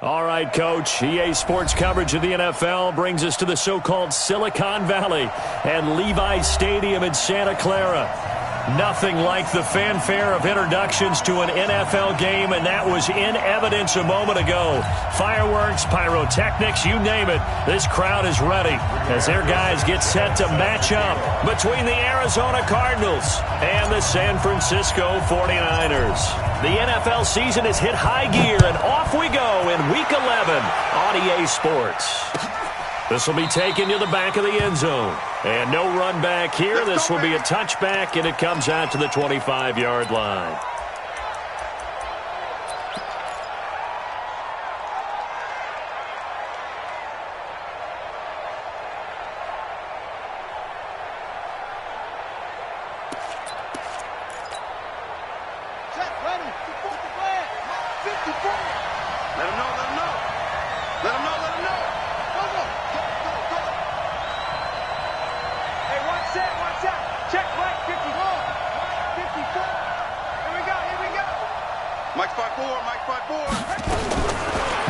All right, Coach. EA Sports coverage of the NFL brings us to the so-called Silicon Valley and Levi's Stadium in Santa Clara. Nothing like the fanfare of introductions to an NFL game, and that was in evidence a moment ago. Fireworks, pyrotechnics, you name it. This crowd is ready as their guys get set to match up between the Arizona Cardinals and the San Francisco 49ers. The NFL season has hit high gear, and off we go in Week 11 on EA Sports. This will be taken to the back of the end zone. And no run back here. This will be a touchback, and it comes out to the 25-yard line.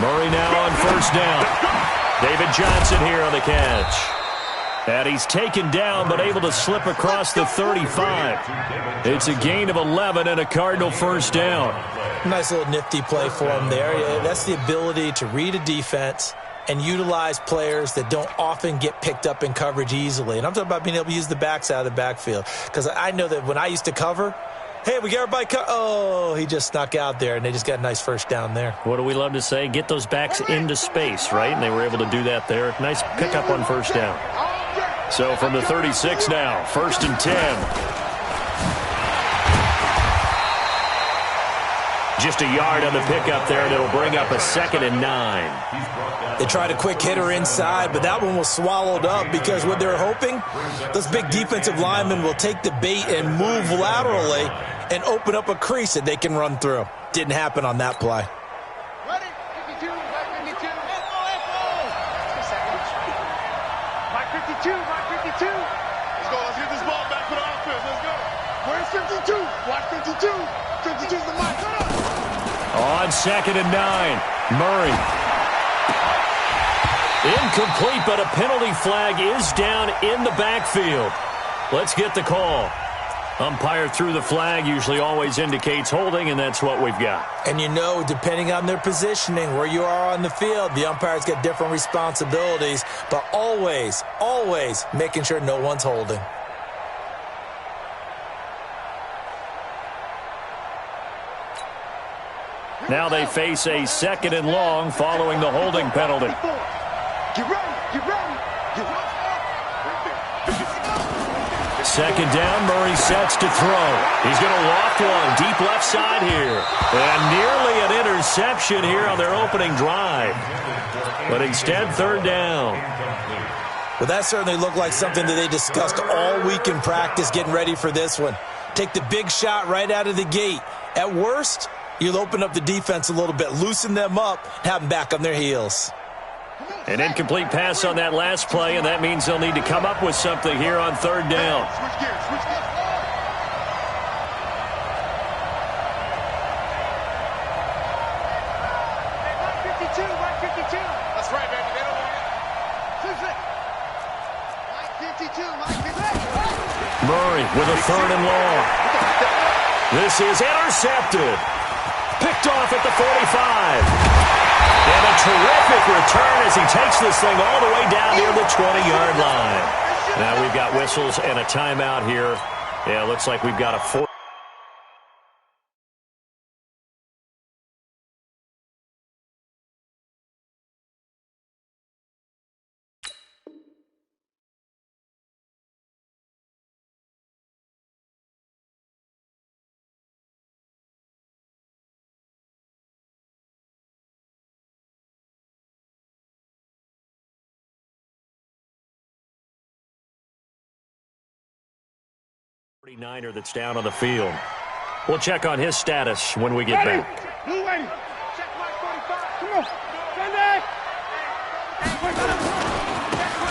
Murray now on first down. David Johnson here on the catch. And he's taken down but able to slip across the 35. It's a gain of 11 and a Cardinal first down. Nice little nifty play for him there. That's the ability to read a defense and utilize players that don't often get picked up in coverage easily. And I'm talking about being able to use the backs out of the backfield. Because I know that when I used to cover, hey, we got everybody oh, he just snuck out there, and they just got a nice first down there. What do we love to say? Get those backs into space, right? And they were able to do that there. Nice pickup on first down. So from the 36 now, 1st and 10. Just a yard on the pickup there, and it'll bring up a 2nd and 9. They tried a quick hitter inside, but that one was swallowed up because what they're hoping, those big defensive linemen will take the bait and move laterally and open up a crease that they can run through. Didn't happen on that play. Ready? 52, Mike 52. Mike 52, Mike 52. Let's go, let's get this ball back for the offense. Let's go. Where's 52? Watch 52. 52's the mic. Cut up. On 2nd and 9, Murray. Incomplete, but a penalty flag is down in the backfield. Let's get the call. Umpire threw the flag, usually always indicates holding, and that's what we've got. And you know, depending on their positioning, where you are on the field, the umpire's got different responsibilities, but always, always making sure no one's holding. Now they face a 2nd and long following the holding penalty. Get ready, get ready, get ready. 2nd down, Murray sets to throw. He's going to loft one deep left side here. And nearly an interception here on their opening drive. But instead, 3rd down. Well, that certainly looked like something that they discussed all week in practice getting ready for this one. Take the big shot right out of the gate. At worst, you'll open up the defense a little bit, loosen them up, have them back on their heels. An incomplete pass on that last play, and that means they'll need to come up with something here on 3rd down. Switch gears, switch gears. Hey, Mike 52, Mike 52. That's right, baby. They don't want it. Mike 52, Mike 52. Murray with a 3rd and long. This is intercepted. Picked off at the 45. And a terrific return as he takes this thing all the way down near the 20-yard line. Now we've got whistles and a timeout here. Yeah, looks like we've got a 4. Niner that's down on the field. We'll check on his status when we get back. Blue ready. Check Mike 45. Come on. Stand back.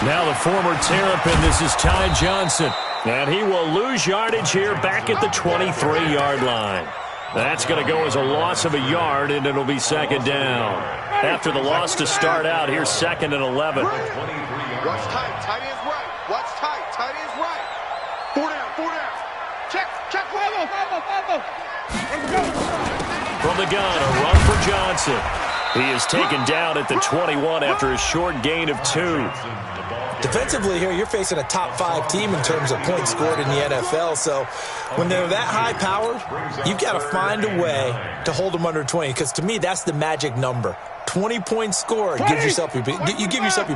Now the former Terrapin, this is Ty Johnson. And he will lose yardage here back at the 23-yard line. That's going to go as a loss of a yard, and it'll be second down. After the loss to start out, here's 2nd and 11. Watch tight. Tight ends right. Watch tight. Tight ends right. 4 down. 4 down. Check. From the gun, a run for Johnson. He is taken down at the 21 after a short gain of 2. Defensively here, you're facing a top 5 team in terms of points scored in the NFL. So when they're that high-powered, you've got to find a way to hold them under 20. Because to me, that's the magic number. 20 points scored, you give yourself your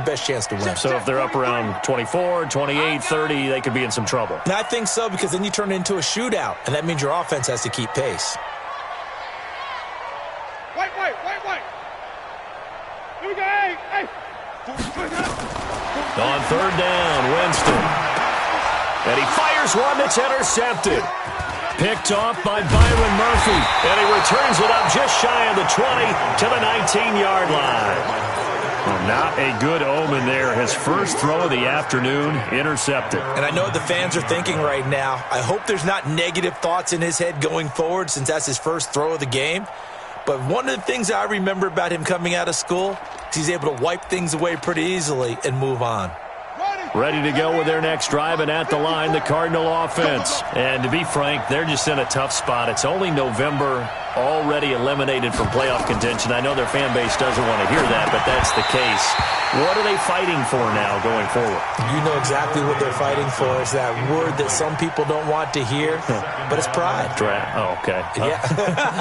best chance to win. So if they're up around 24, 28, 30, they could be in some trouble. And I think so, because then you turn it into a shootout, and that means your offense has to keep pace. Wait. Here we go. Hey. On 3rd down, Winston. And he fires one that's intercepted. Picked off by Byron Murphy. And he returns it up just shy of the 20 to the 19-yard line. Well, not a good omen there. His first throw of the afternoon, intercepted. And I know what the fans are thinking right now. I hope there's not negative thoughts in his head going forward, since that's his first throw of the game. But one of the things I remember about him coming out of school is he's able to wipe things away pretty easily and move on. Ready to go with their next drive, and at the line, the Cardinal offense. And to be frank, they're just in a tough spot. It's only November, already eliminated from playoff contention. I know their fan base doesn't want to hear that, but that's the case. What are they fighting for now going forward? You know exactly what they're fighting for. Is that word that some people don't want to hear, but it's pride. Draft. Oh, okay. Yeah.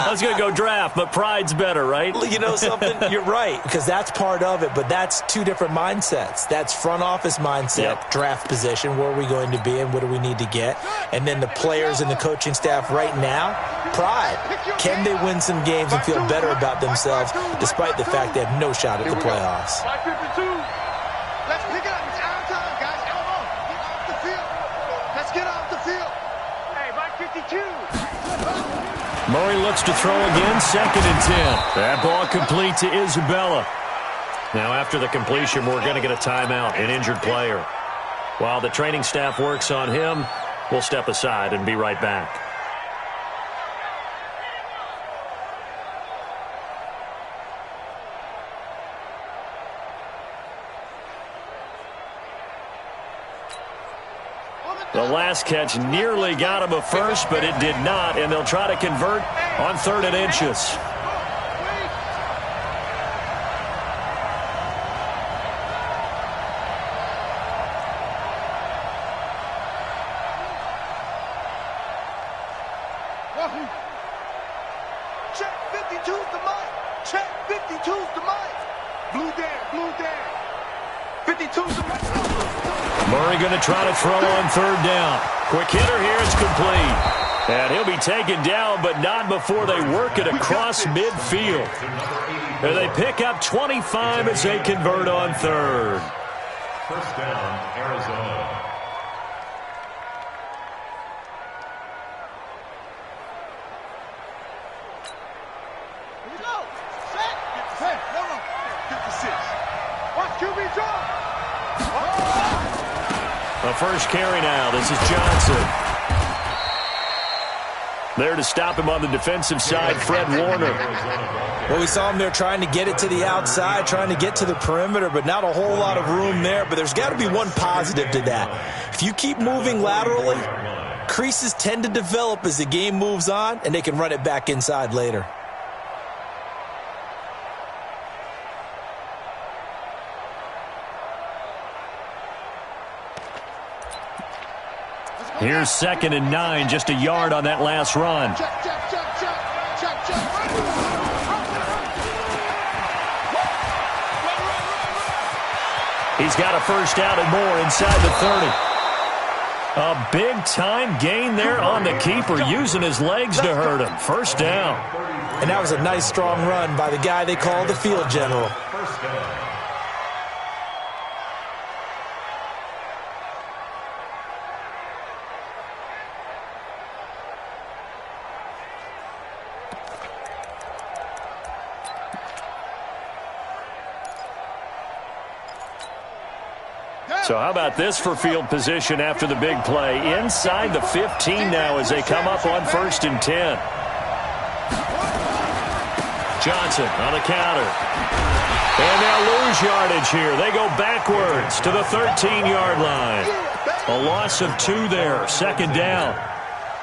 I was going to go draft, but pride's better, right? You know something? You're right, because that's part of it, but that's 2 different mindsets. That's front office mindset, draft position, where are we going to be and what do we need to get? And then the players and the coaching staff right now, pride. Can they win some games and feel better about themselves despite the fact they have no shot at the playoffs? 5:52. Let's pick it up. It's out of time, guys. Get off the field. Let's get off the field. Hey, 5:52. Murray looks to throw again, 2nd and 10. That ball complete to Isabella. Now after the completion, we're going to get a timeout, an injured player. While the training staff works on him, we'll step aside and be right back. The last catch nearly got him a first, but it did not, and they'll try to convert on 3rd and inches. Check 52's the mic. Check 52's the mic. Blue down. 52's the mic. Murray going to try to throw on 3rd down. Quick hitter here, it's complete. And he'll be taken down, but not before they work it across midfield. And they pick up 25 as they convert on 3rd. First down, Arizona. Here we go. Set. 56. Watch QB draw. The first carry now. This is Johnson. There to stop him on the defensive side, Fred Warner. Well, we saw him there trying to get it to the outside, trying to get to the perimeter, but not a whole lot of room there. But there's got to be one positive to that. If you keep moving laterally, creases tend to develop as the game moves on, and they can run it back inside later. Here's 2nd and 9, just a yard on that last run. Check. He's got a first down and more inside the 30. A big-time gain there on the keeper, using his legs to hurt him. First down. And that was a nice, strong run by the guy they call the field general. First down. So how about this for field position after the big play? Inside the 15 now as they come up on 1st and 10. Johnson on the counter. And they'll lose yardage here. They go backwards to the 13-yard line. A loss of 2 there, second down.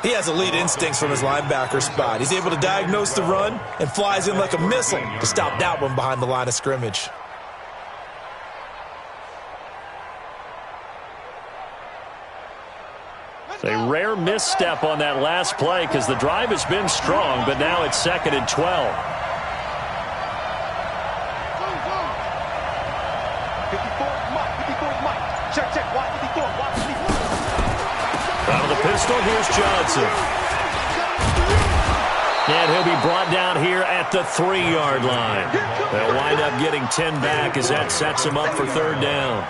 He has elite instincts from his linebacker spot. He's able to diagnose the run and flies in like a missile to stop that one behind the line of scrimmage. A rare misstep on that last play because the drive has been strong, but now it's 2nd and 12. 54, Mike. Check. Watch 54. Out of the pistol, here's Johnson. And he'll be brought down here at the 3-yard line. They'll wind up getting 10 back as that sets him up for 3rd down.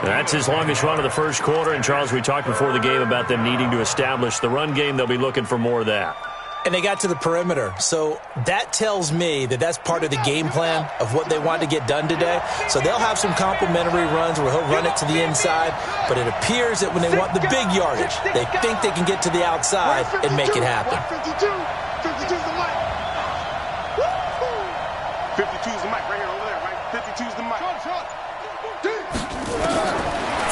That's his longest run of the first quarter. And, Charles, we talked before the game about them needing to establish the run game. They'll be looking for more of that. And they got to the perimeter. So that tells me that that's part of the game plan of what they want to get done today. So they'll have some complimentary runs where he'll run it to the inside. But it appears that when they want the big yardage, they think they can get to the outside and make it happen. 52's the mic. 52's the mic right here over there, right? 52's the mic.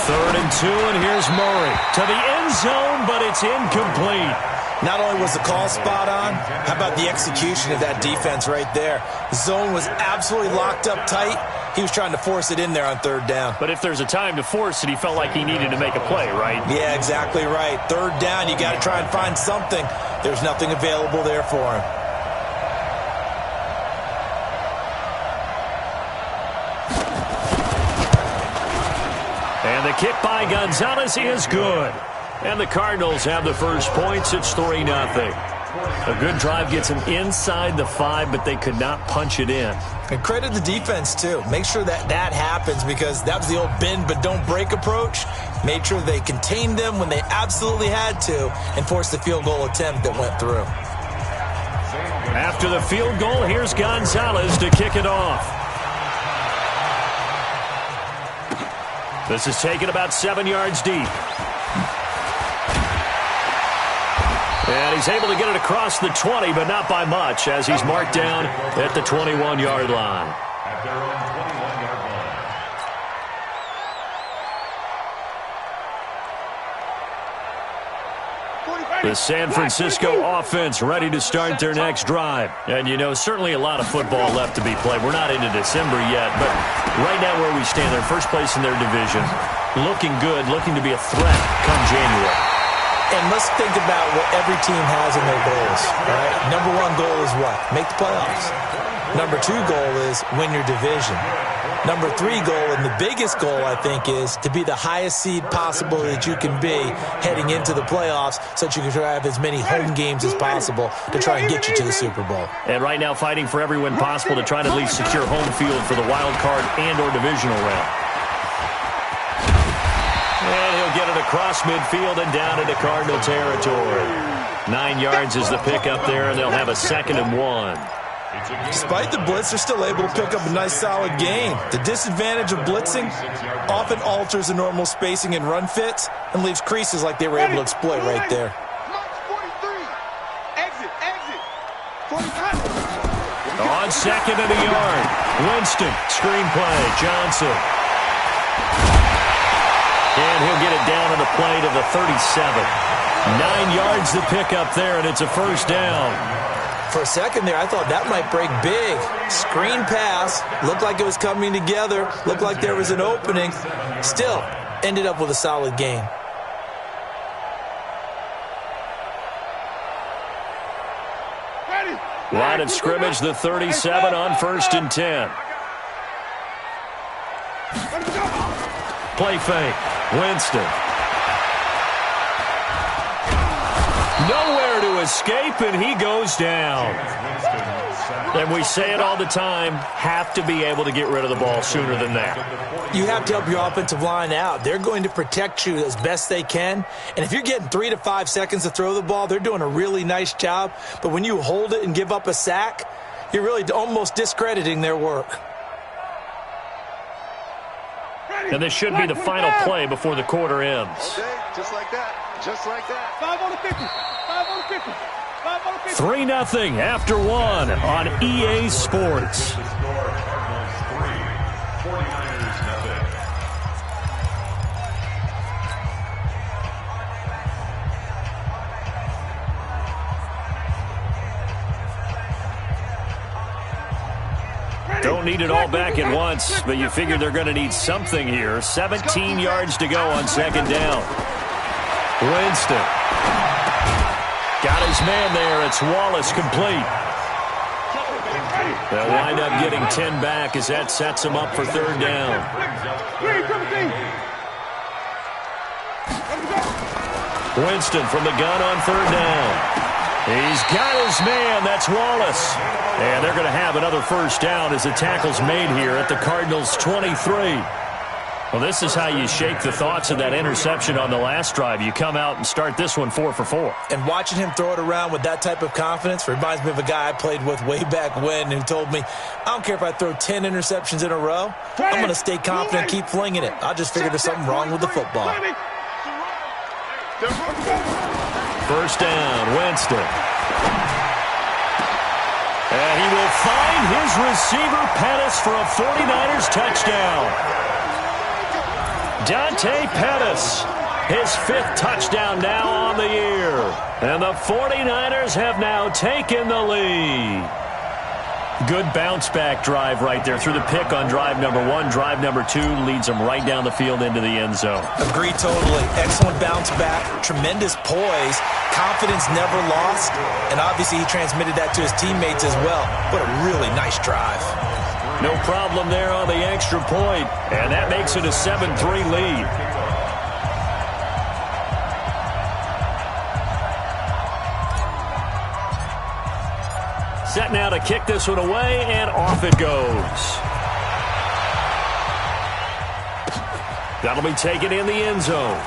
3rd and 2, and here's Murray to the end zone, but it's incomplete. Not only was the call spot on, how about the execution of that defense right there? The zone was absolutely locked up tight. He was trying to force it in there on 3rd down. But if there's a time to force it, he felt like he needed to make a play, right? Yeah, exactly right. 3rd down, you got to try and find something. There's nothing available there for him. And the kick by Gonzalez is good. And the Cardinals have the first points. It's 3-0. A good drive gets them inside the 5, but they could not punch it in. And credit the defense, too. Make sure that that happens because that was the old bend but don't break approach. Made sure they contained them when they absolutely had to and forced the field goal attempt that went through. After the field goal, here's Gonzalez to kick it off. This is taken about 7 yards deep. And he's able to get it across the 20, but not by much, as he's marked down at the 21-yard line. At their own 21-yard line. The San Francisco offense ready to start their next drive. And, you know, certainly a lot of football left to be played. We're not into December yet, but right now where we stand, they're first place in their division. Looking good, looking to be a threat come January. And let's think about what every team has in their goals, all right? Number 1 goal is what? Make the playoffs. Number 2 goal is win your division. Number 3 goal, and the biggest goal, I think, is to be the highest seed possible that you can be heading into the playoffs so that you can try to have as many home games as possible to try and get you to the Super Bowl. And right now fighting for every win possible to try to at least secure home field for the wild card and or divisional round. And he'll get it across midfield and down into Cardinal territory. 9 yards is the pickup there, and they'll have a 2nd and 1. Despite the blitz, they're still able to pick up a nice, solid gain. The disadvantage of blitzing often alters the normal spacing and run fits and leaves creases like they were able to exploit right there. On 2nd and a yard, Winston, screen play, Johnson. And he'll get it down on the play to the 37. 9 yards to pick up there, and it's a first down. For a second there, I thought that might break big. Screen pass, looked like it was coming together, looked like there was an opening. Still, ended up with a solid gain. Line of scrimmage, the 37 on 1st and 10. Play fake. Winston. Nowhere to escape, and he goes down. And we say it all the time, have to be able to get rid of the ball sooner than that. You have to help your offensive line out. They're going to protect you as best they can. And if you're getting 3 to 5 seconds to throw the ball, they're doing a really nice job. But when you hold it and give up a sack, you're really almost discrediting their work. And this should be the final play before the quarter ends. Okay, just like that. Just like that. 5 on the 50. 5 on the 50. 3-0 after one on EA Sports. The score, Cardinals 3, 49ers nothing. Don't need it all back at once, but you figure they're going to need something here. 17 yards to go on second down. Winston. Got his man there. It's Wallace complete. They'll wind up getting 10 back as that sets them up for third down. Winston from the gun on third down. He's got his man. That's Wallace. And they're going to have another first down as the tackle's made here at the Cardinals' 23. Well, this is how you shake the thoughts of that interception on the last drive. You come out and start this one 4 for 4. And watching him throw it around with that type of confidence reminds me of a guy I played with way back when who told me, I don't care if I throw 10 interceptions in a row. I'm going to stay confident and keep flinging it. I just figured there's something wrong with the football. First down, Winston. And he will find his receiver, Pettis, for a 49ers touchdown. Dante Pettis, his 5th touchdown now on the year. And the 49ers have now taken the lead. Good bounce-back drive right there through the pick on drive number 1. Drive number 2 leads them right down the field into the end zone. Agree totally. Excellent bounce back, tremendous poise, confidence never lost, and obviously he transmitted that to his teammates as well. What a really nice drive. No problem there on the extra point, and that makes it a 7-3 lead. Set now to kick this one away, and off it goes. That'll be taken in the end zone.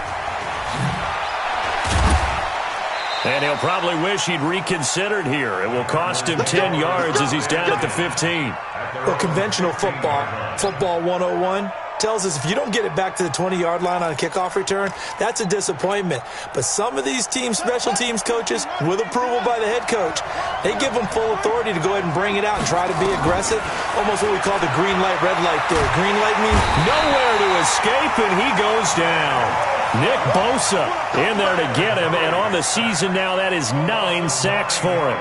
And he'll probably wish he'd reconsidered here. It will cost him 10 yards as he's down at the 15. Well, conventional football 101, tells us if you don't get it back to the 20-yard line on a kickoff return, that's a disappointment. But some of these teams, special teams coaches, with approval by the head coach, they give them full authority to go ahead and bring it out and try to be aggressive. Almost what we call the green light, red light theory. Green light means nowhere to escape, and he goes down. Nick Bosa in there to get him, and on the season now, that is 9 sacks for him.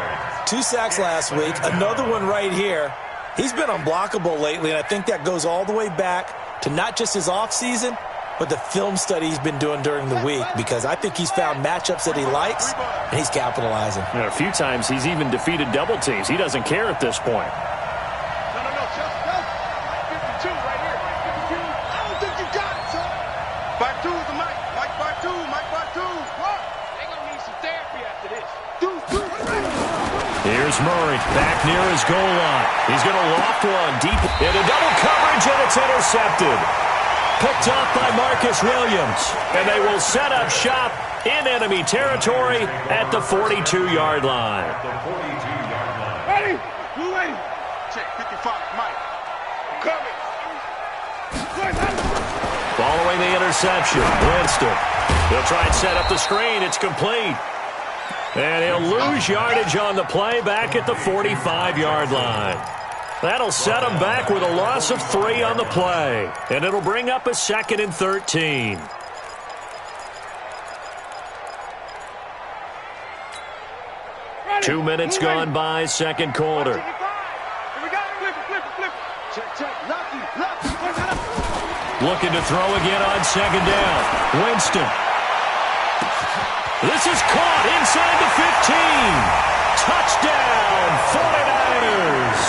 2 sacks last week, another one right here. He's been unblockable lately, and I think that goes all the way back to not just his offseason, but the film study he's been doing during the week, because I think he's found matchups that he likes, and he's capitalizing. You know, a few times he's even defeated double teams. He doesn't care at this point. No, Chelsea, 52 right here. 52. I don't think you got it, son. 5-2 is the mic. Mike 5-2. Mike 5-2. What? They're going to need some therapy after this. Here's Murray back near his goal line. He's going to loft one deep into double coverage, and it's intercepted. Picked off by Marcus Williams, and they will set up shop in enemy territory at the 42-yard line. Ready? You ready? Check 55, Mike. Coming. Following the interception, Winston. He'll try and set up the screen. It's complete. And he'll lose yardage on the play back at the 45-yard line. That'll set him back with a loss of 3 on the play. And it'll bring up a 2nd and 13. Ready? 2 minutes gone by, second quarter. Here we go. Flip. Check. Lucky. Looking to throw again on second down. Winston. This is caught inside the 15. Touchdown, 49ers.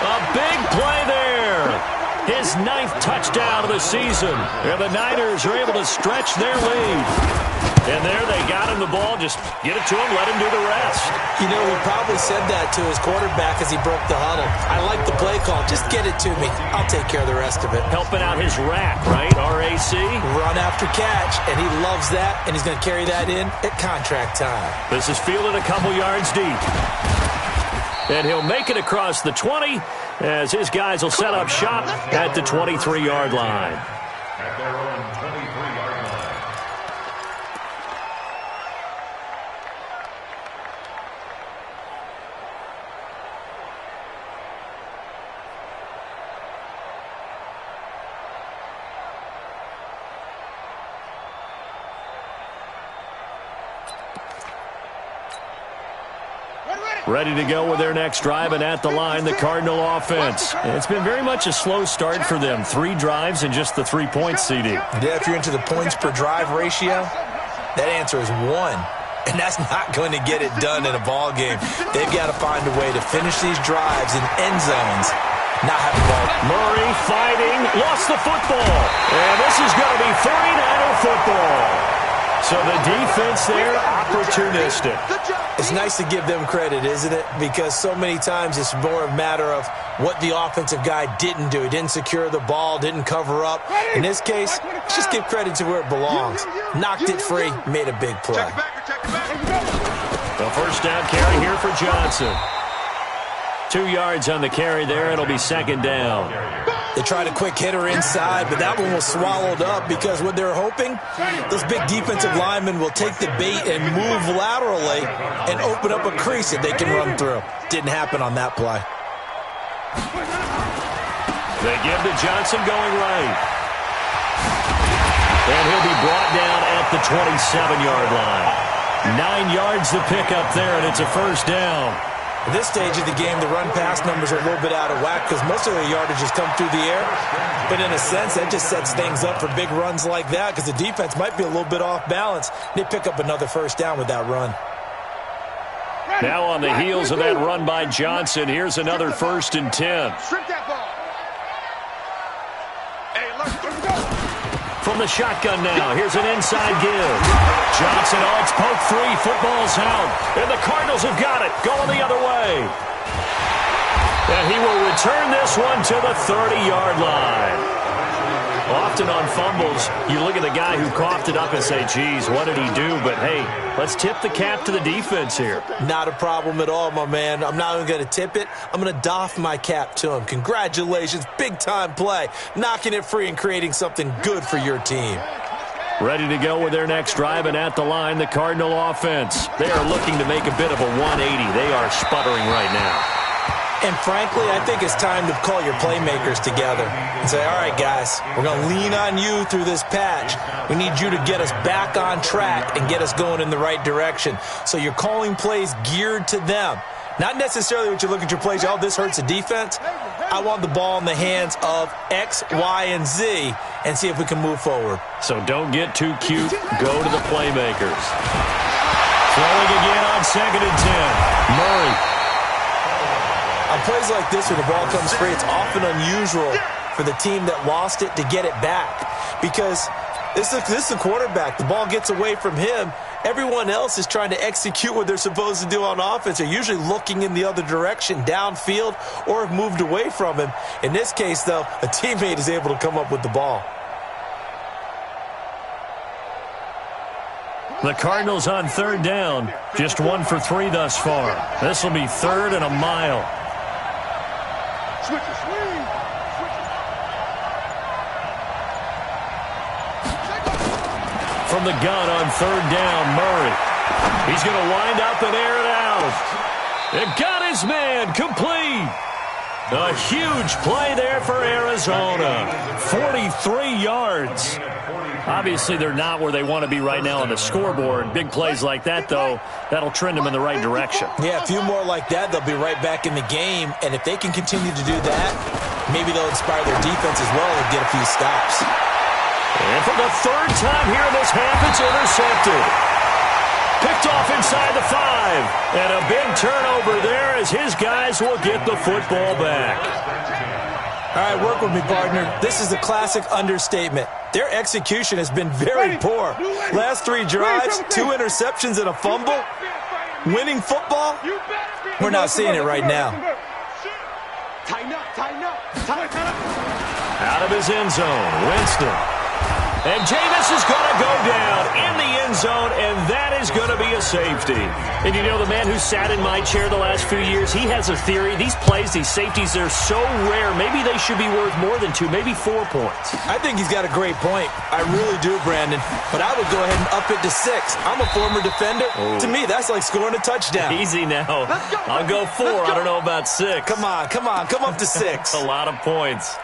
A big play there. His 9th touchdown of the season. And the Niners are able to stretch their lead. And there they got him the ball. Just get it to him, let him do the rest. You know, he probably said that to his quarterback as he broke the huddle. I like the play call. Just get it to me. I'll take care of the rest of it. Helping out his rack, right? RAC. Run after catch, and he loves that, and he's going to carry that in at contract time. This is fielded a couple yards deep. And he'll make it across the 20 as his guys will set up shop at the 23-yard line. At their own 23-yard line. Ready to go with their next drive, and at the line, the Cardinal offense. It's been very much a slow start for them. 3 drives and just the 3 points, CD. Yeah, if you're into the points per drive ratio, that answer is 1. And that's not going to get it done in a ball game. They've got to find a way to finish these drives in end zones. Not have the ball. Murray fighting, lost the football. And this is going to be 49er football. So the defense there, opportunistic. It's nice to give them credit, isn't it? Because so many times it's more a matter of what the offensive guy didn't do. He didn't secure the ball, didn't cover up. In this case, let's just give credit to where it belongs. Knocked it free, made a big play. The first down carry here for Johnson. 2 yards on the carry there. It'll be second down. They tried a quick hitter inside, but that one was swallowed up because what they're hoping, those big defensive linemen will take the bait and move laterally and open up a crease that they can run through. Didn't happen on that play. They give to Johnson going right. And he'll be brought down at the 27-yard line. 9 yards to pick up there, and it's a first down. At this stage of the game, the run-pass numbers are a little bit out of whack because most of their yardage has come through the air. But in a sense, that just sets things up for big runs like that because the defense might be a little bit off balance. They pick up another first down with that run. Now on the heels of that run by Johnson, here's another 1st and 10. From the shotgun now, here's an inside give. Johnson, oh, it's poke free. Football's out. And the Cardinals have got it. Going the other way. And he will return this one to the 30-yard line. Often on fumbles, you look at the guy who coughed it up and say, geez, what did he do? But, hey, let's tip the cap to the defense here. Not a problem at all, my man. I'm not even going to tip it. I'm going to doff my cap to him. Congratulations. Big-time play. Knocking it free and creating something good for your team. Ready to go with their next drive, and at the line, the Cardinal offense. They are looking to make a bit of a 180. They are sputtering right now. And frankly, I think it's time to call your playmakers together and say, all right, guys, we're going to lean on you through this patch. We need you to get us back on track and get us going in the right direction. So you're calling plays geared to them. Not necessarily what you look at your plays, oh, this hurts the defense. I want the ball in the hands of X, Y, and Z and see if we can move forward. So don't get too cute. Go to the playmakers. Throwing again on 2nd and 10. Murray. On plays like this where the ball comes free, it's often unusual for the team that lost it to get it back because this is the quarterback. The ball gets away from him. Everyone else is trying to execute what they're supposed to do on offense. They're usually looking in the other direction, downfield, or have moved away from him. In this case, though, a teammate is able to come up with the ball. The Cardinals on 3rd down, just 1 for 3 thus far. This will be 3rd and a mile. From the gun on 3rd down, Murray. He's going to wind up and air it out. It got his man complete. A huge play there for Arizona. 43 yards. Obviously, they're not where they want to be right now on the scoreboard. Big plays like that, though, that'll trend them in the right direction. Yeah, a few more like that, they'll be right back in the game. And if they can continue to do that, maybe they'll inspire their defense as well and get a few stops. And for the 3rd time here in this half, it's intercepted. Picked off inside the 5. And a big turnover there as his guys will get the football back. All right, work with me, partner. This is a classic understatement. Their execution has been very poor. Last 3 drives, 2 interceptions and a fumble. Winning football? We're not seeing it right now. Out of his end zone, Winston. And Jameis is going to go down in the end zone, and that is going to be a safety. And you know, the man who sat in my chair the last few years, he has a theory. These plays, these safeties, they're so rare. Maybe they should be worth more than 2, maybe 4 points. I think he's got a great point. I really do, Brandon. But I would go ahead and up it to 6. I'm a former defender. Oh. To me, that's like scoring a touchdown. Easy now. I'll go 4. I don't know about 6. Come on. Come up to 6. A lot of points.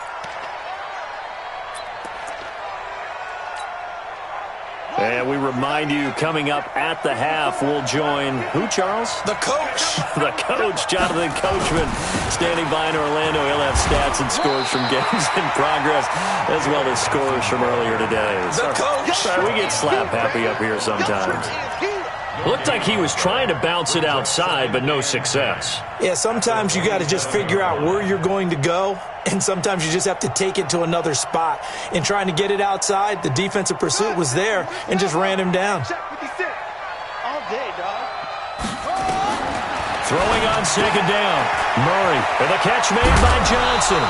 And we remind you, coming up at the half, we'll join who, Charles? The coach. The coach, Jonathan Coachman, standing by in Orlando. He'll have stats and scores from games in progress, as well as scores from earlier today. The coach. Sorry, we get slap happy up here sometimes. Looked like he was trying to bounce it outside, but no success. Yeah, sometimes you got to just figure out where you're going to go, and sometimes you just have to take it to another spot. In trying to get it outside, the defensive pursuit was there and just ran him down. All day, dog. Throwing on second down. Murray, and the catch made by Johnson.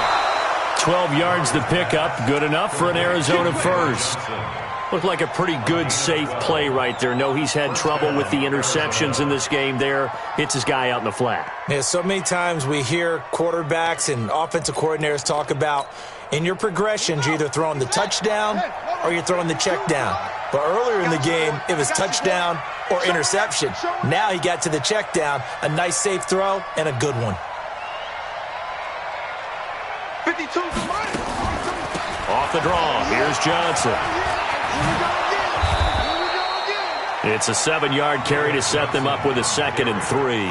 12 yards to pick up, good enough for an Arizona first. Looked like a pretty good, safe play right there. No, he's had trouble with the interceptions in this game there. Hits his guy out in the flat. Yeah, so many times we hear quarterbacks and offensive coordinators talk about in your progressions, you're either throwing the touchdown or you're throwing the check down. But earlier in the game, it was touchdown or interception. Now he got to the check down, a nice safe throw, and a good one. 52 Off the draw, here's Johnson. It's a 7-yard carry to set them up with a 2nd and 3.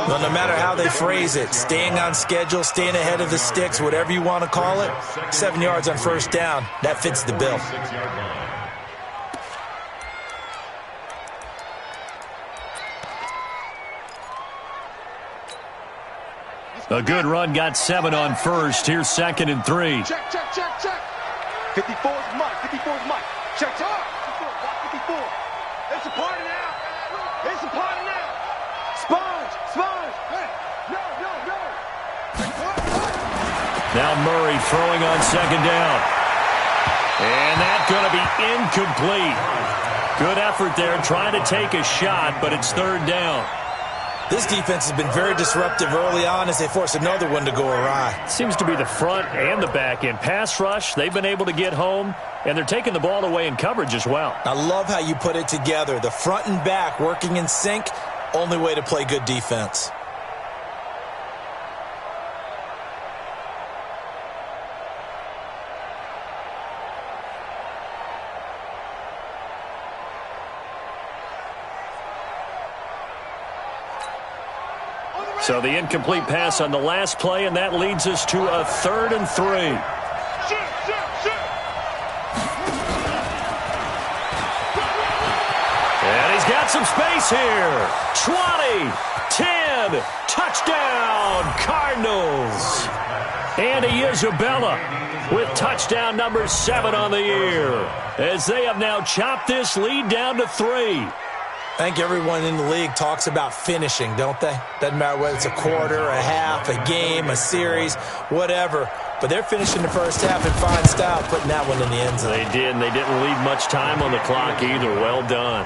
Well, no matter how they phrase it, staying on schedule, staying ahead of the sticks, whatever you want to call it, 7 yards on first down, that fits the bill. A good run, got 7 on first. Here's 2nd and 3. Check. 54's Mike. 54's Mike. Check. 54. It's a party now. Sponge. Hey. No. Now Murray throwing on second down. And that's going to be incomplete. Good effort there, trying to take a shot, but it's 3rd down. This defense has been very disruptive early on as they force another one to go awry. Seems to be the front and the back end. Pass rush, they've been able to get home, and they're taking the ball away in coverage as well. I love how you put it together. The front and back working in sync, only way to play good defense. So the incomplete pass on the last play, and that leads us to a 3rd and 3. And he's got some space here. 20, 10, touchdown, Cardinals. Andy Isabella with touchdown number 7 on the year, as they have now chopped this lead down to 3. I think everyone in the league talks about finishing, don't they? Doesn't matter whether it's a quarter, a half, a game, a series, whatever. But they're finishing the first half in fine style, putting that one in the end zone. They did, and they didn't leave much time on the clock either. Well done.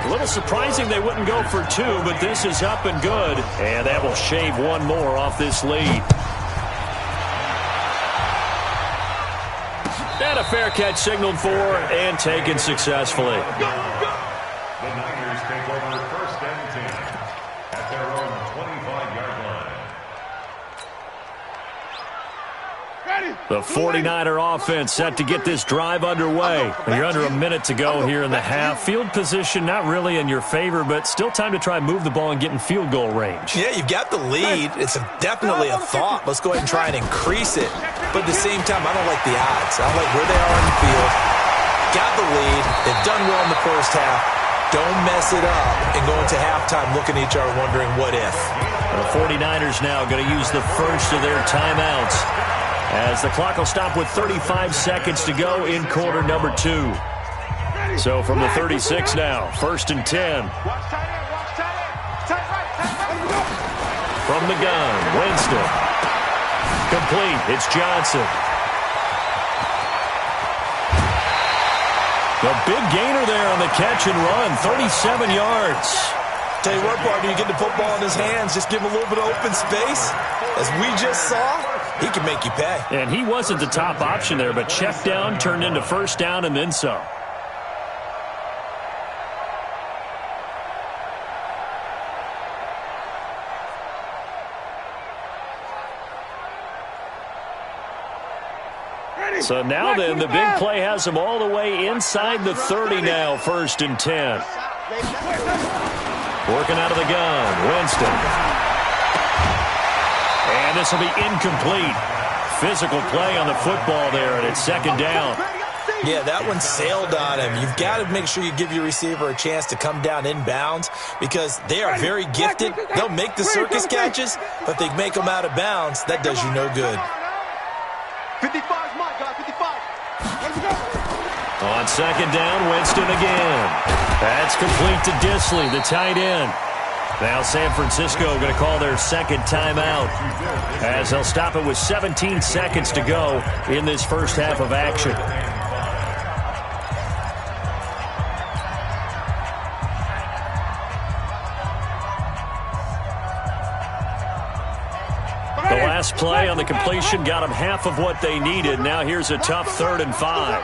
A little surprising they wouldn't go for 2, but this is up and good. And that will shave one more off this lead. And a fair catch signaled for and taken successfully. The Niners take over 1st and 10 at their own 25-yard line. The 49er offense set to get this drive underway. You're under a minute to go here in the half. Field position not really in your favor, but still time to try and move the ball and get in field goal range. Yeah, you've got the lead. It's definitely a thought. Let's go ahead and try and increase it. But at the same time, I don't like the odds. I don't like where they are on the field. Got the lead. They've done well in the first half. Don't mess it up and go into halftime looking at each other wondering what if. The 49ers now going to use the first of their timeouts as the clock will stop with 35 seconds to go in quarter number 2. So from the 36 now, 1st and 10. From the gun, Winston. Complete, it's Johnson. The big gainer there on the catch and run, 37 yards. Tell you what, partner, you get the football in his hands, just give him a little bit of open space. As we just saw, he can make you pay. And he wasn't the top option there, but check down turned into 1st down and then some. So now then, the big play has him all the way inside the 30 now, 1st and 10. Working out of the gun, Winston. And this will be incomplete. Physical play on the football there, and it's 2nd down. Yeah, that one sailed on him. You've got to make sure you give your receiver a chance to come down inbounds because they are very gifted. They'll make the circus catches, but they make them out of bounds. That does you no good. 55's my guy, 55. Let's go. On 2nd down, Winston again. That's complete to Disley, the tight end. Now San Francisco going to call their 2nd timeout as they'll stop it with 17 seconds to go in this first half of action. The last play on the completion got them half of what they needed. Now here's a tough 3rd and 5.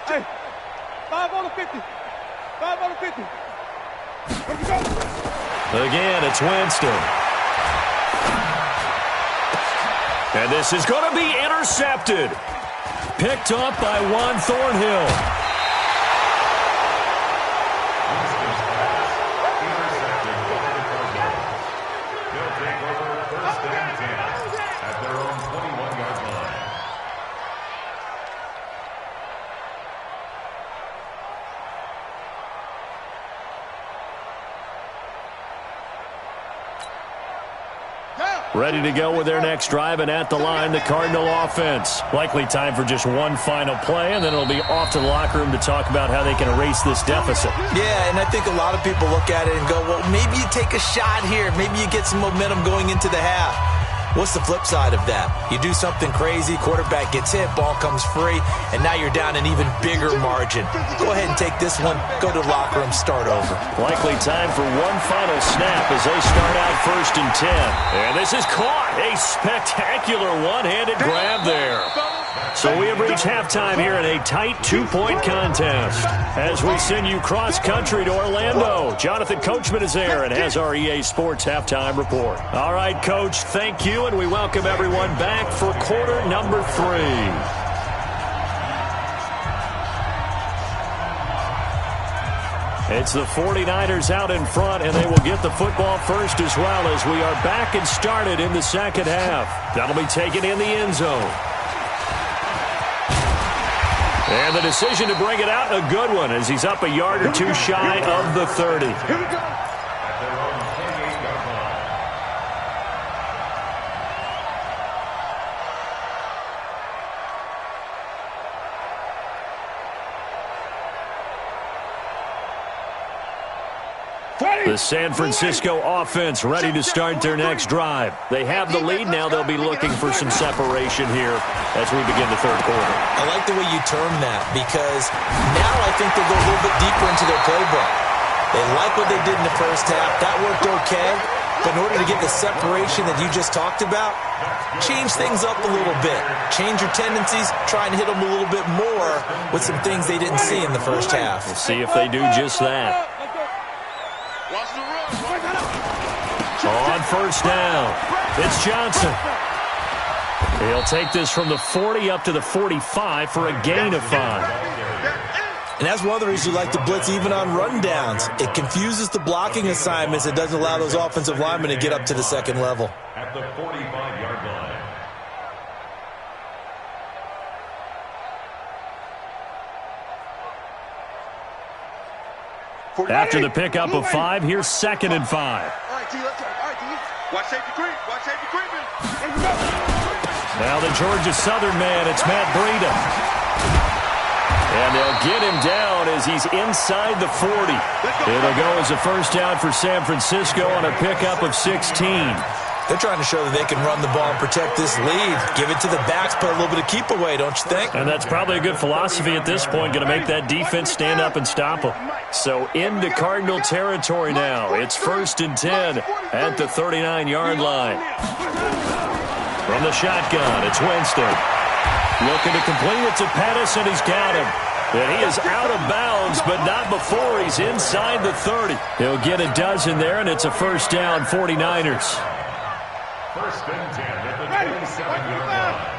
Hey, 5 on the 50. 5 on the 50. Let's go. Again, it's Winston. And this is going to be intercepted. Picked up by Juan Thornhill. Ready to go with their next drive, and at the line, the Cardinal offense. Likely time for just one final play, and then it'll be off to the locker room to talk about how they can erase this deficit. Yeah, and I think a lot of people look at it and go, well, maybe you take a shot here. Maybe you get some momentum going into the half. What's the flip side of that? You do something crazy, quarterback gets hit, ball comes free, and now you're down an even bigger margin. Go ahead and take this one, go to the locker room, start over. Likely time for one final snap as they start out 1st and 10. And this is caught. A spectacular one-handed grab there. So we have reached halftime here in a tight 2-point contest. As we send you cross-country to Orlando, Jonathan Coachman is there and has our EA Sports halftime report. All right, Coach, thank you, and we welcome everyone back for quarter number 3. It's the 49ers out in front, and they will get the football first as well as we are back and started in the second half. That'll be taken in the end zone. And the decision to bring it out, a good one, as he's up a yard or two shy of the 30. Here we go. The San Francisco offense ready to start their next drive. They have the lead. Now they'll be looking for some separation here as we begin the third quarter. I like the way you term that because now I think they go a little bit deeper into their playbook. They like what they did in the first half. That worked okay. But in order to get the separation that you just talked about, change things up a little bit. Change your tendencies. Try and hit them a little bit more with some things they didn't see in the first half. We'll see if they do just that. On 1st down, it's Johnson. He'll take this from the 40 up to the 45 for a gain of 5. And that's one of the reasons you like to blitz even on rundowns. It confuses the blocking assignments. It doesn't allow those offensive linemen to get up to the second level. At the 45-yard line. After the pickup of 5, here's 2nd and 5. All right, T, let's go. All right, T. Watch safety creep. Watch safety creeping. Now the Georgia Southern man, it's Matt Breida. And they'll get him down as he's inside the 40. It'll go as a first down for San Francisco on a pickup of 16. They're trying to show that they can run the ball and protect this lead. Give it to the backs, put a little bit of keep away, don't you think? And that's probably a good philosophy at this point, going to make that defense stand up and stop them. So into Cardinal territory now. It's 1st and 10 at the 39-yard line. From the shotgun, it's Winston. Looking to complete it to Pettis, and he's got him. And he is out of bounds, but not before he's inside the 30. He'll get a dozen there, and it's a first down, 49ers. First and 10 at the 27-yard line.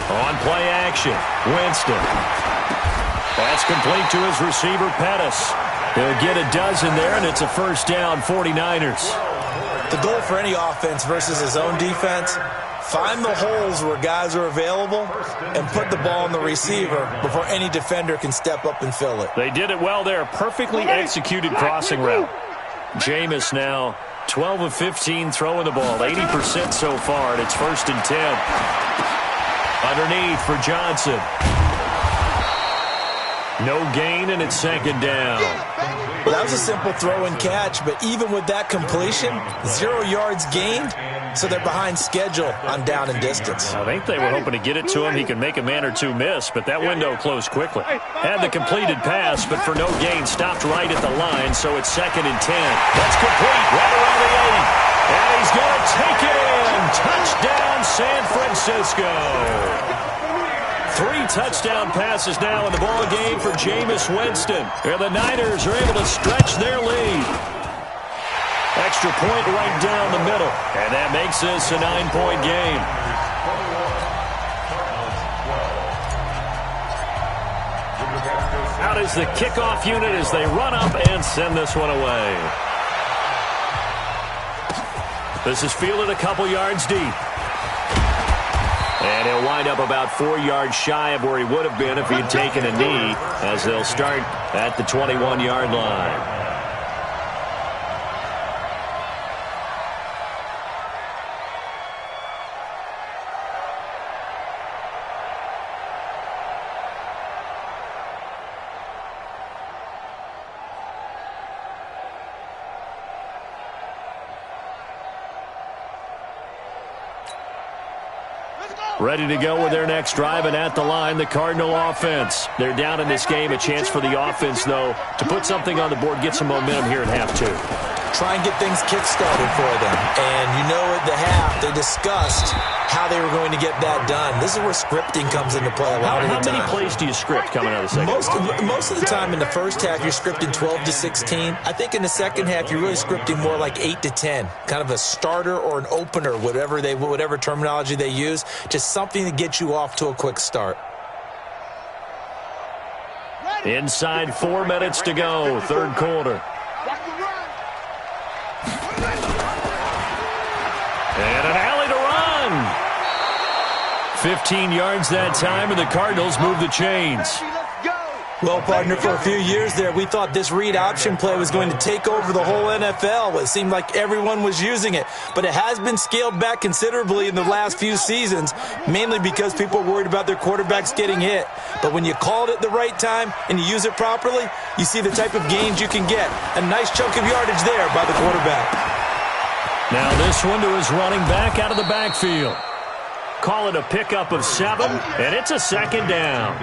On play action, Winston. That's complete to his receiver, Pettis. He'll get a dozen there, and it's a first down, 49ers. The goal for any offense versus his own defense, find the holes where guys are available and put the ball on the receiver before any defender can step up and fill it. They did it well there. Perfectly executed crossing route. Jameis now 12 of 15 throwing the ball. 80% so far, and it's first and 10. Underneath for Johnson. No gain, and it's second down. Well, that was a simple throw and catch, but even with that completion, 0 yards gained, so they're behind schedule on down and distance. I think they were hoping to get it to him. He can make a man or two miss, but that window closed quickly. Had the completed pass, but for no gain, stopped right at the line, so it's second and 10. That's complete, right around the 8. And he's going to take it in. Touchdown, San Francisco. 3 touchdown passes now in the ball game for Jameis Winston. And the Niners are able to stretch their lead. Extra point right down the middle. And that makes this a 9-point game. Out is the kickoff unit as they run up and send this one away. This is fielded a couple yards deep. And he'll wind up about 4 yards shy of where he would have been if he had taken a knee, as they'll start at the 21-yard line. Ready to go with their next drive, and at the line, the Cardinal offense. They're down in this game. A chance for the offense, though, to put something on the board, get some momentum here at half 2. Try and get things kick-started for them. And you know at the half, they discussed how they were going to get that done. This is where scripting comes into play a lot of the time. How many plays do you script coming out of the second? Most of the time in the first half, you're scripting 12 to 16. I think in the second half, you're really scripting more like 8 to 10. Kind of a starter or an opener, whatever terminology they use. Just something to get you off to a quick start. Inside 4 minutes to go, third quarter. And an alley to run. 15 yards that time, and the Cardinals move the chains. Well, partner, for a few years there, we thought this read option play was going to take over the whole NFL. It seemed like everyone was using it, but it has been scaled back considerably in the last few seasons, mainly because people are worried about their quarterbacks getting hit. But when you call it at the right time and you use it properly, you see the type of gains you can get. A nice chunk of yardage there by the quarterback. Now this one to his running back out of the backfield. Call it a pickup of 7, and it's a second down.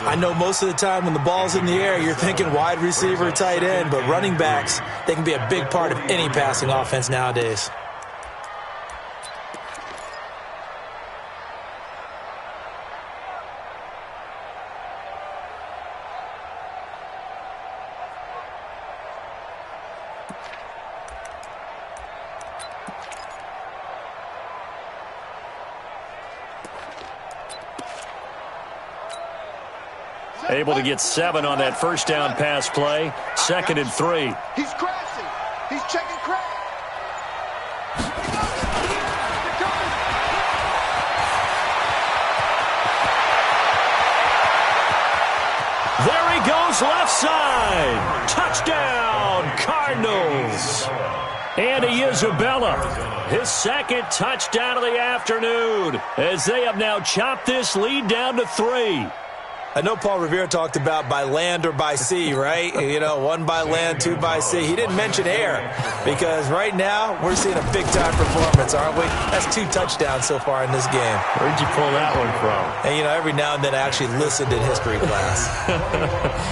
I know most of the time when the ball's in the air, you're thinking wide receiver, tight end, but running backs, they can be a big part of any passing offense nowadays. Able to get 7 on that first down pass play. Second and 3. He's crashing. He's checking crash. There he goes, left side. Touchdown, Cardinals. Andy Isabella, his second touchdown of the afternoon, as they have now chopped this lead down to 3. I know Paul Revere talked about by land or by sea, right? You know, 1 by land, 2 by sea. He didn't mention air because right now we're seeing a big-time performance, aren't we? That's 2 touchdowns so far in this game. Where'd you pull that one from? And, you know, every now and then I actually listened in history class.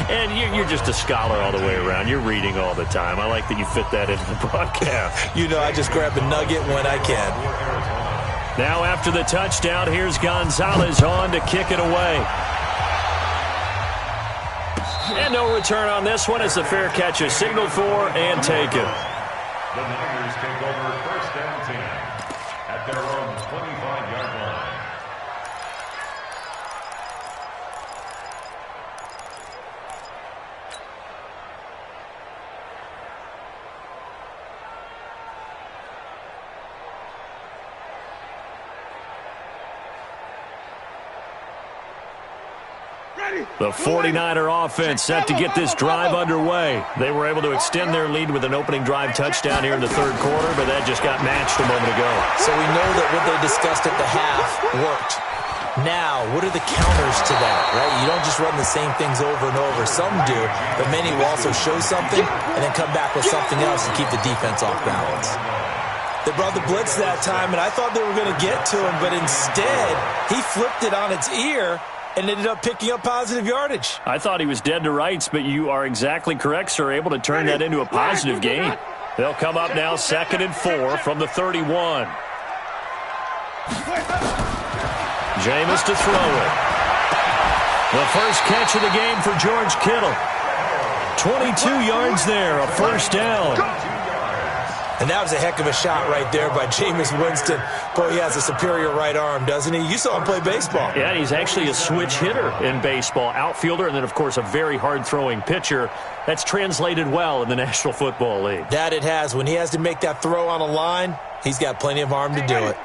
And you're just a scholar all the way around. You're reading all the time. I like that you fit that into the broadcast. You know, I just grab a nugget when I can. Now after the touchdown, here's Gonzalez on to kick it away. And no return on this one as the fair catch is signaled for and taken. The Niners take over first and 10 at their own 25-yard line. The 49er offense set to get this drive underway. They were able to extend their lead with an opening drive touchdown here in the third quarter, but that just got matched a moment ago. So we know that what they discussed at the half worked. Now, what are the counters to that, right? You don't just run the same things over and over. Some do, but many will also show something and then come back with something else and keep the defense off balance. They brought the blitz that time, and I thought they were going to get to him, but instead, he flipped it on its ear and ended up picking up positive yardage. I thought he was dead to rights, but you are exactly correct, sir. Able to turn that into a positive gain. They'll come up now 2nd and 4 from the 31. Jameis to throw it. The first catch of the game for George Kittle. 22 yards there, a first down. And that was a heck of a shot right there by Jameis Winston. Boy, he has a superior right arm, doesn't he? You saw him play baseball. Yeah, he's actually a switch hitter in baseball. Outfielder, and then, of course, a very hard-throwing pitcher. That's translated well in the National Football League. That it has. When he has to make that throw on a line, he's got plenty of arm to do it.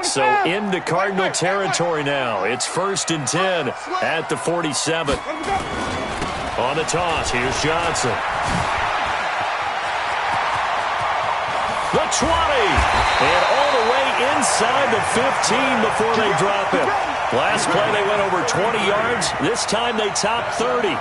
So into Cardinal territory now. It's 1st and 10 at the 47. On the toss, here's Johnson. The 20, and all the way inside the 15 before they drop it. Last play, they went over 20 yards. This time, they topped 30.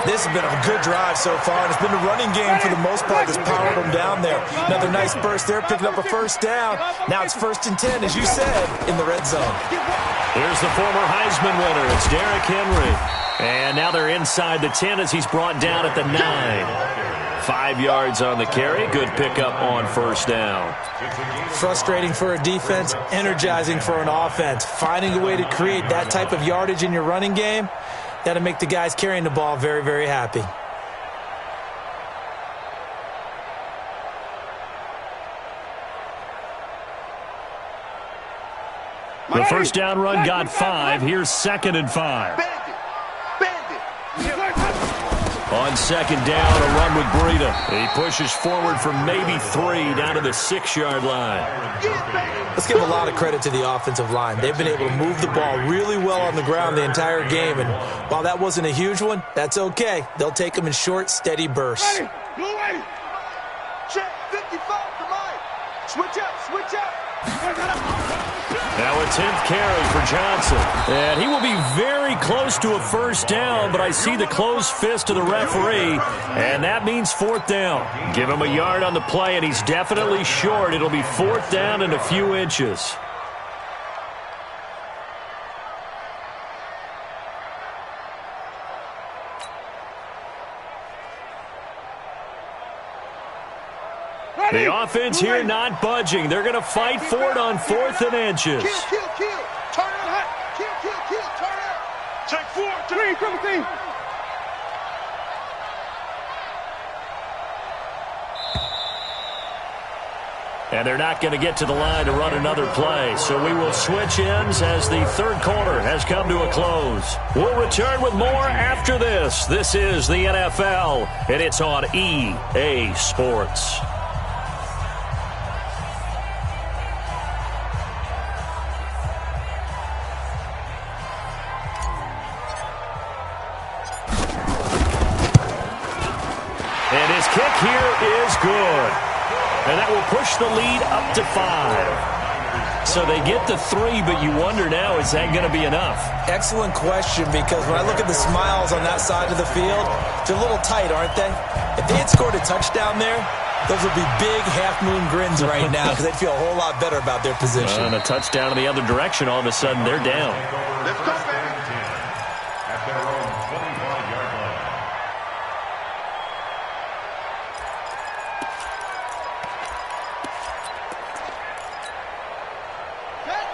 This has been a good drive so far, and it's been a running game for the most part that's powered them down there. Another nice burst there, picking up a first down. Now it's 1st and 10, as you said, in the red zone. Here's the former Heisman winner. It's Derrick Henry. And now they're inside the 10 as he's brought down at the 9. 5 yards on the carry. Good pickup on first down. Frustrating for a defense, energizing for an offense. Finding a way to create that type of yardage in your running game, that'll make the guys carrying the ball very, very happy. The first down run got 5. Here's 2nd and 5. On 2nd down, a run with Breida. He pushes forward for maybe 3 down to the 6-yard line. Let's give a lot of credit to the offensive line. They've been able to move the ball really well on the ground the entire game. And while that wasn't a huge one, that's okay. They'll take them in short, steady bursts. Check 55 to Mike. Switch up, switch up. Now a 10th carry for Johnson. And he will be very close to a first down, but I see the closed fist of the referee, and that means 4th down. Give him a yard on the play, and he's definitely short. It'll be 4th down and a few inches. The offense here not budging. They're going to fight for it on 4th and inches. Kill. Turn it hot. Kill. Turn it. Check 4, 3, 17. And they're not going to get to the line to run another play. So we will switch ends as the third quarter has come to a close. We'll return with more after this. This is the NFL, and it's on EA Sports. And his kick here is good. And that will push the lead up to 5. So they get the 3, but you wonder now, is that going to be enough? Excellent question, because when I look at the smiles on that side of the field, they're a little tight, aren't they? If they had scored a touchdown there, those would be big half-moon grins right now because they'd feel a whole lot better about their position. And a touchdown in the other direction, all of a sudden they're down. Let's go, baby. At their own 25-yard line.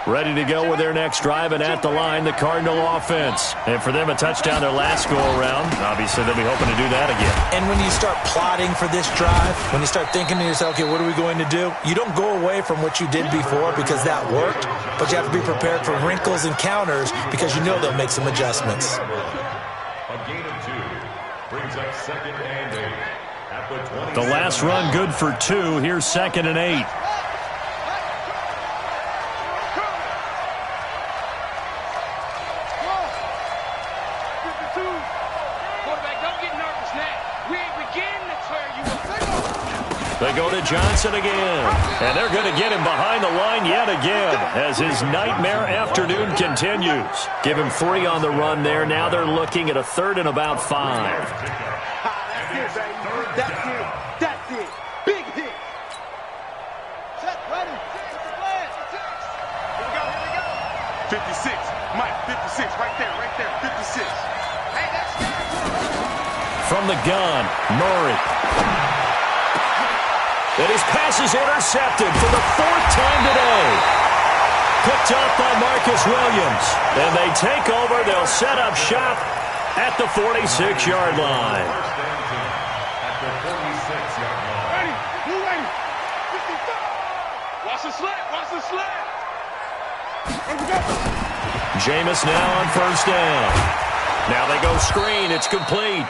Ready to go with their next drive, and at the line, the Cardinal offense. And for them, a touchdown their last go-around. Obviously, they'll be hoping to do that again. And when you start plotting for this drive, when you start thinking to yourself, okay, what are we going to do? You don't go away from what you did before because that worked, but you have to be prepared for wrinkles and counters because you know they'll make some adjustments. A gain of 2 brings up 2nd and 8 at the 20. The last run good for 2. Here's 2nd and 8. They go to Johnson again, and they're going to get him behind the line yet again as his nightmare afternoon continues. Give him 3 on the run there. Now they're looking at a 3rd and about 5. That's it, baby. That's it. That's it. Big hit. Set, ready. Here we go, here we go. 56. Mike, 56. Right there, 56. Hey, that's it. From the gun, Murray. And his pass is intercepted for the 4th time today. Picked up by Marcus Williams. And they take over. They'll set up shop at the 46-yard line. At the 46-yard line. Ready. You ready. 55. Watch the sled. Watch the sled. Here we go. Jameis now on 1st down. Now they go screen. It's complete.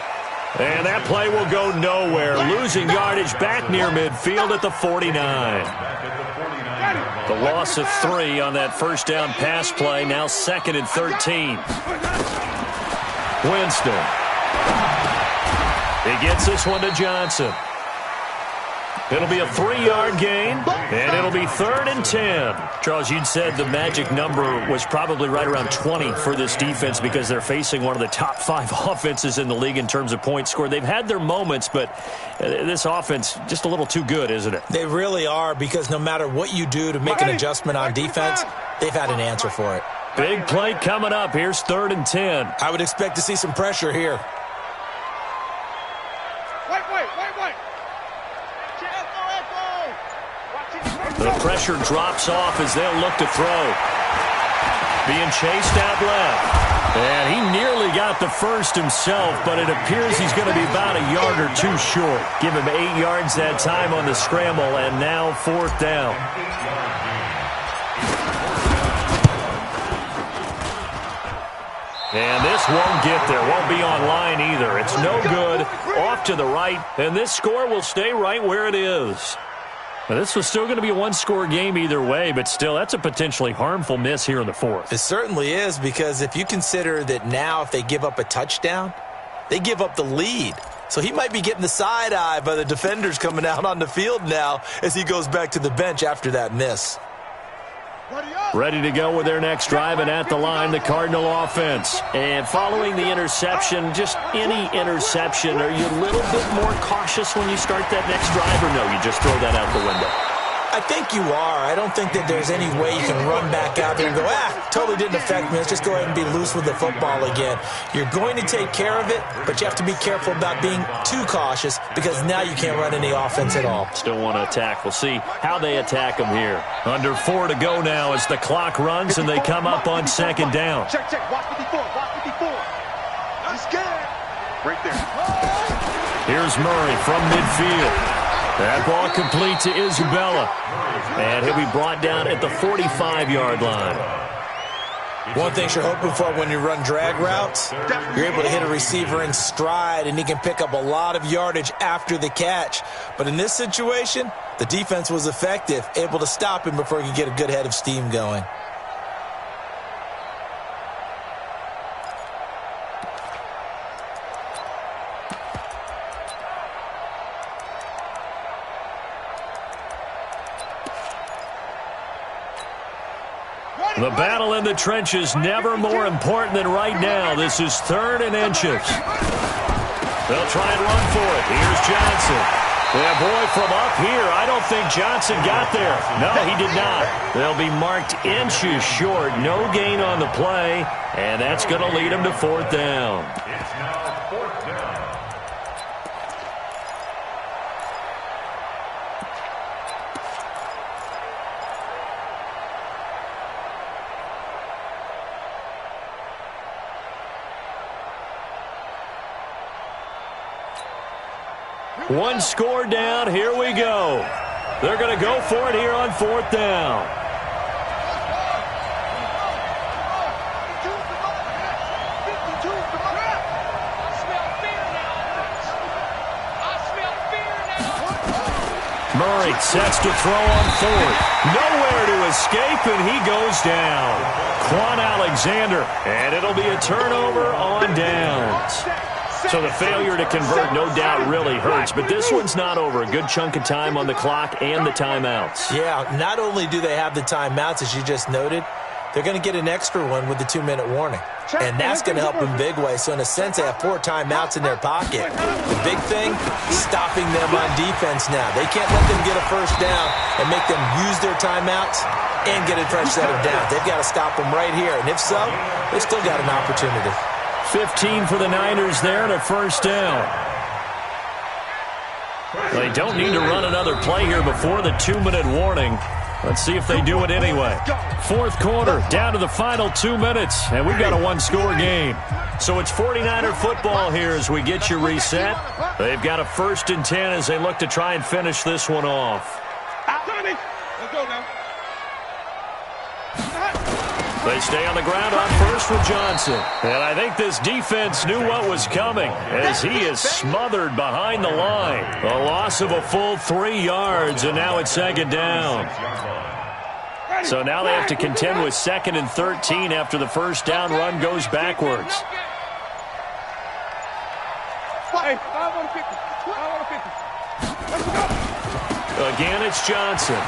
And that play will go nowhere. Losing yardage back near midfield at the 49. The loss of 3 on that 1st down pass play. Now 2nd and 13. Winston. He gets this one to Johnson. It'll be a 3-yard gain, and it'll be 3rd and 10. Charles, you'd said the magic number was probably right around 20 for this defense because they're facing one of the top 5 offenses in the league in terms of points scored. They've had their moments, but this offense just a little too good, isn't it? They really are, because no matter what you do to make an adjustment on defense, they've had an answer for it. Big play coming up. Here's 3rd and 10. I would expect to see some pressure here. Wait. The pressure drops off as they'll look to throw. Being chased out left. And he nearly got the first himself, but it appears he's going to be about a yard or 2 short. Give him 8 yards that time on the scramble, and now 4th down. And this won't get there. Won't be on line either. It's no good. Off to the right, and this score will stay right where it is. Now, this was still going to be a 1-score game either way, but still, that's a potentially harmful miss here in the 4th. It certainly is, because if you consider that now if they give up a touchdown, they give up the lead. So he might be getting the side eye by the defenders coming out on the field now as he goes back to the bench after that miss. Ready to go with their next drive, and at the line, the Cardinal offense. And following the interception, just any interception, are you a little bit more cautious when you start that next drive, or no, you just throw that out the window? I think you are. I don't think that there's any way you can run back out there and go, totally didn't affect me. Let's just go ahead and be loose with the football again. You're going to take care of it, but you have to be careful about being too cautious because now you can't run any offense at all. Still want to attack. We'll see how they attack them here. Under 4 to go now as the clock runs and they come up on 2nd down. Check. Watch 54. Watch 54. He's scared. Right there. Here's Murray from midfield. That ball complete to Isabella. And he'll be brought down at the 45-yard line. One thing you're hoping for when you run drag routes, you're able to hit a receiver in stride, and he can pick up a lot of yardage after the catch. But in this situation, the defense was effective, able to stop him before he could get a good head of steam going. The battle in the trenches never more important than right now. This is 3rd and inches. They'll try and run for it. Here's Johnson. Yeah, boy, from up here, I don't think Johnson got there. No, he did not. They'll be marked inches short. No gain on the play, and that's going to lead them to 4th down. It's now 4th down. One score down. Here we go. They're going to go for it here on 4th down. Murray sets to throw on 4th. Nowhere to escape, and he goes down. Quan Alexander, and it'll be a turnover on downs. So the failure to convert, no doubt, really hurts. But this one's not over. A good chunk of time on the clock and the timeouts. Yeah, not only do they have the timeouts, as you just noted, they're going to get an extra one with the 2-minute warning. And that's going to help in big ways. So in a sense, they have 4 timeouts in their pocket. The big thing, stopping them on defense now. They can't let them get a first down and make them use their timeouts and get a fresh set of downs. They've got to stop them right here. And if so, they've still got an opportunity. 15 for the Niners there and a first down. They don't need to run another play here before the 2-minute warning. Let's see if they do it anyway. 4th quarter, down to the final 2 minutes, and we've got a one-score game. So it's 49er football here as we get you reset. They've got a 1st and 10 as they look to try and finish this one off. Let's go now. They stay on the ground on first with Johnson. And I think this defense knew what was coming as he is smothered behind the line. A loss of a full 3 yards, and now it's 2nd down. So now they have to contend with 2nd and 13 after the first down run goes backwards. Again, it's Johnson.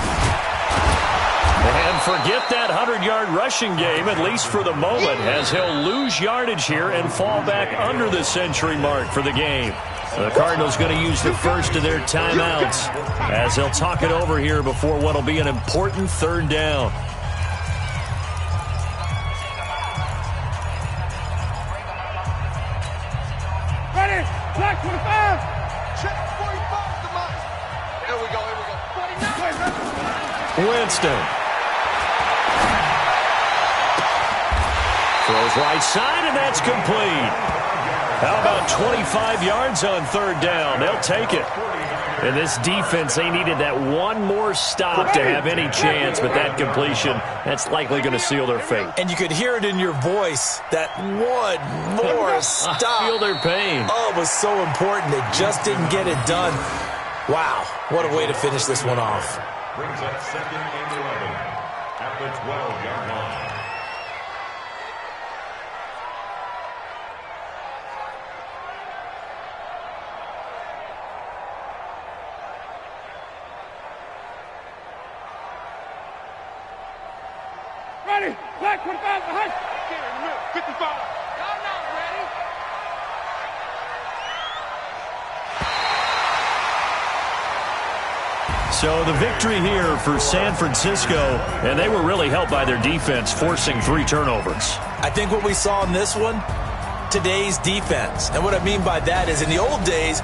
And forget that 100-yard rushing game, at least for the moment, as he'll lose yardage here and fall back under the century mark for the game. The Cardinals going to use the first of their timeouts as they'll talk it over here before what will be an important 3rd down. Ready? Black 25. Check 45 to mine. Here we go. 49. Winston. Throws right side, and that's complete. How about 25 yards on 3rd down? They'll take it. And this defense, they needed that one more stop to have any chance, but that completion, that's likely going to seal their fate. And you could hear it in your voice, that one more stop. I feel their pain. Oh, it was so important. They just didn't get it done. Wow, what a way to finish this one off. Brings up 2nd and 11 at the 12-yard line. Ready? Black 25 behind. 55. Y'all not ready. So the victory here for San Francisco, and they were really helped by their defense, forcing 3 turnovers. I think what we saw in this one, today's defense. And what I mean by that is in the old days,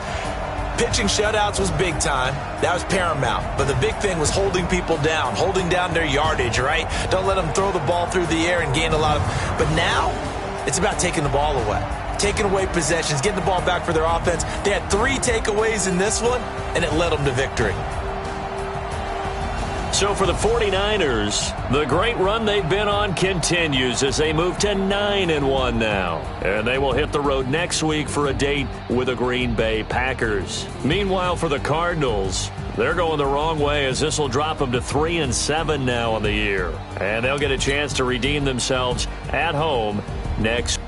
pitching shutouts was big time. That was paramount. But the big thing was holding people down, holding down their yardage, right? Don't let them throw the ball through the air and gain a lot of... But now, it's about taking the ball away. Taking away possessions, getting the ball back for their offense. They had 3 takeaways in this one, and it led them to victory. So for the 49ers, the great run they've been on continues as they move to 9-1 now. And they will hit the road next week for a date with the Green Bay Packers. Meanwhile, for the Cardinals, they're going the wrong way as this will drop them to 3-7 now on the year. And they'll get a chance to redeem themselves at home next